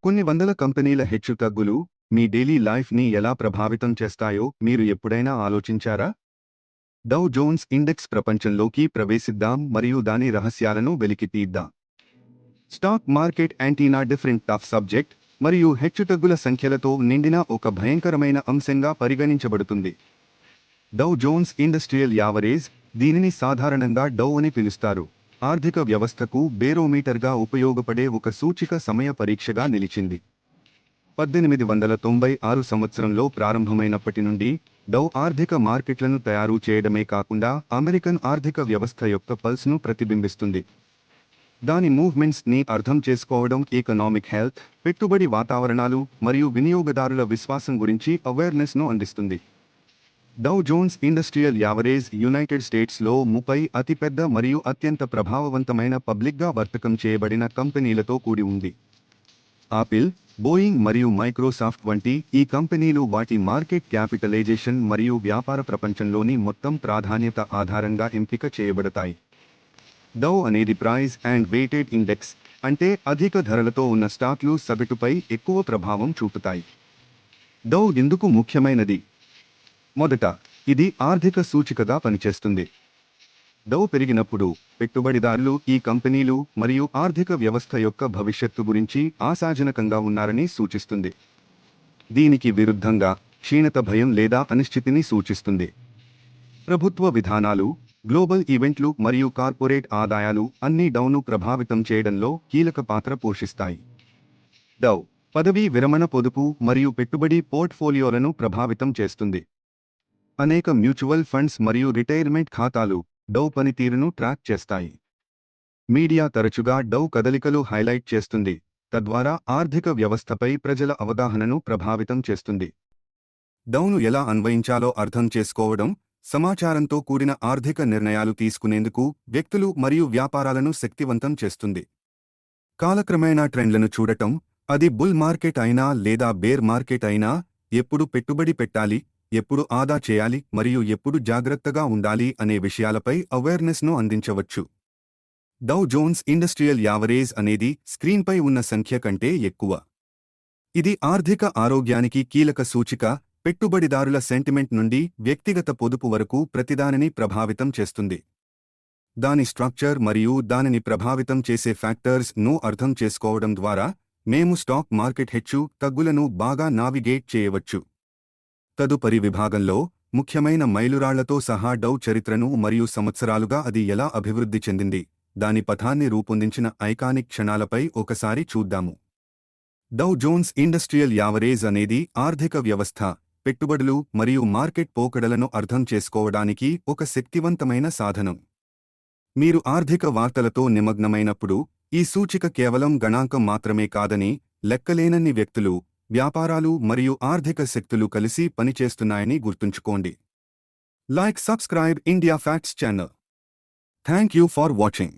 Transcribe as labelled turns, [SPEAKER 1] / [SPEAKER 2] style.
[SPEAKER 1] కొన్ని వందల కంపెనీల హెచ్చుతగ్గులు మీ డైలీ లైఫ్ని ఎలా ప్రభావితం చేస్తాయో మీరు ఎప్పుడైనా ఆలోచించారా? డౌ జోన్స్ ఇండెక్స్ ప్రపంచంలోకి ప్రవేశిద్దాం మరియు దాని రహస్యాలను వెలికితీద్దాం. స్టాక్ మార్కెట్ యాంటీనా డిఫరెంట్ టఫ్ సబ్జెక్ట్ మరియు హెచ్చుతగ్గుల సంఖ్యలతో నిండిన ఒక భయంకరమైన అంశంగా పరిగణించబడుతుంది. డౌ జోన్స్ ఇండస్ట్రియల్ యావరేజ్, దీనిని సాధారణంగా డౌ అని పిలుస్తారు, ఆర్థిక వ్యవస్థకు బేరోమీటర్గా ఉపయోగపడే ఒక సూచిక సమయ పరీక్షగా నిలిచింది. 1896 సంవత్సరంలో ప్రారంభమైనప్పటి నుండి డౌ ఆర్థిక మార్కెట్లను తయారు చేయడమే కాకుండా అమెరికన్ ఆర్థిక వ్యవస్థ యొక్క పల్స్ను ప్రతిబింబిస్తుంది. దాని మూవ్మెంట్స్ని అర్థం చేసుకోవడం ఎకనామిక్ హెల్త్, పెట్టుబడి వాతావరణాలు మరియు వినియోగదారుల విశ్వాసం గురించి అవేర్నెస్ను అందిస్తుంది. Dow Jones industrial average United స్టేట్స్లో 30 అతిపెద్ద మరియు అత్యంత ప్రభావవంతమైన పబ్లిక్గా వర్తకం చేయబడిన కంపెనీలతో కూడి ఉంది. ఆపిల్, బోయింగ్ మరియు మైక్రోసాఫ్ట్ వంటి ఈ కంపెనీలు వాటి మార్కెట్ క్యాపిటలైజేషన్ మరియు వ్యాపార ప్రపంచంలోని మొత్తం ప్రాధాన్యత ఆధారంగా ఎంపిక చేయబడతాయి. డౌ అనేది ప్రైస్ అండ్ వెయిటెడ్ ఇండెక్స్, అంటే అధిక ధరలతో ఉన్న స్టాక్లు సగటుపై ఎక్కువ ప్రభావం చూపుతాయి. డౌ ఎందుకు ముఖ్యమైనది? మొదట, ఇది ఆర్థిక సూచికగా పనిచేస్తుంది. డౌ పెరిగినప్పుడు పెట్టుబడిదారులు ఈ కంపెనీలు మరియు ఆర్థిక వ్యవస్థ యొక్క భవిష్యత్తు గురించి ఆశాజనకంగా ఉన్నారని సూచిస్తుంది. దీనికి విరుద్ధంగా క్షీణత భయం లేదా అనిశ్చితిని సూచిస్తుంది. ప్రభుత్వ విధానాలు, గ్లోబల్ ఈవెంట్లు మరియు కార్పొరేట్ ఆదాయాలు అన్నీ డౌను ప్రభావితం చేయడంలో కీలక పాత్ర పోషిస్తాయి. డౌ పదవీ విరమణ పొదుపు మరియు పెట్టుబడి పోర్ట్ఫోలియోలను ప్రభావితం చేస్తుంది. అనేక మ్యూచువల్ ఫండ్స్ మరియు రిటైర్మెంట్ ఖాతాలు డౌ పనితీరును ట్రాక్ చేస్తాయి. మీడియా తరచుగా డౌ కదలికలు హైలైట్ చేస్తుంది, తద్వారా ఆర్థిక వ్యవస్థపై ప్రజల అవగాహనను ప్రభావితం చేస్తుంది. డౌను ఎలా అన్వయించాలో అర్థం చేసుకోవడం, సమాచారంతో కూడిన ఆర్థిక నిర్ణయాలు తీసుకునేందుకు వ్యక్తులు మరియు వ్యాపారాలను శక్తివంతం చేస్తుంది. కాలక్రమేణా ట్రెండ్లను చూడటం, అది బుల్ మార్కెట్ అయినా లేదా బేర్ మార్కెట్ అయినా, ఎప్పుడు పెట్టుబడి పెట్టాలి, ఎప్పుడు ఆదా చేయాలి మరియు ఎప్పుడు జాగ్రత్తగా ఉండాలి అనే విషయాలపై అవేర్నెస్ను అందించవచ్చు. డౌ జోన్స్ ఇండస్ట్రియల్ యావరేజ్ అనేది స్క్రీన్పై ఉన్న సంఖ్య కంటే ఎక్కువ. ఇది ఆర్థిక ఆరోగ్యానికి కీలక సూచిక, పెట్టుబడిదారుల సెంటిమెంట్ నుండి వ్యక్తిగత పొదుపు వరకు ప్రతిదానిని ప్రభావితం చేస్తుంది. దాని స్ట్రక్చర్ మరియు దానిని ప్రభావితం చేసే ఫ్యాక్టర్స్ను అర్థం చేసుకోవడం ద్వారా మేము స్టాక్ మార్కెట్ హెచ్చు తగ్గులను బాగా నావిగేట్ చేయవచ్చు. తదుపరి విభాగంలో ముఖ్యమైన మైలురాళ్లతో సహా డౌ చరిత్రను మరియు సంవత్సరాలుగా అది ఎలా అభివృద్ధి చెందింది, దాని పథాన్ని రూపొందించిన ఐకానిక్ క్షణాలపై ఒకసారి చూద్దాము. డౌ జోన్స్ ఇండస్ట్రియల్ యావరేజ్ అనేది ఆర్థిక వ్యవస్థ, పెట్టుబడులు మరియు మార్కెట్ పోకడలను అర్థం చేసుకోవడానికి ఒక శక్తివంతమైన సాధనం. మీరు ఆర్థిక వార్తలతో నిమగ్నమైనప్పుడు ఈ సూచిక కేవలం గణాంకం మాత్రమే కాదని, లెక్కలేనన్ని వ్యక్తులు, వ్యాపారాలు మరియు ఆర్థిక శక్తులు కలిసి పనిచేస్తున్నాయని గుర్తుంచుకోండి. Like, subscribe India facts channel. Thank you for watching.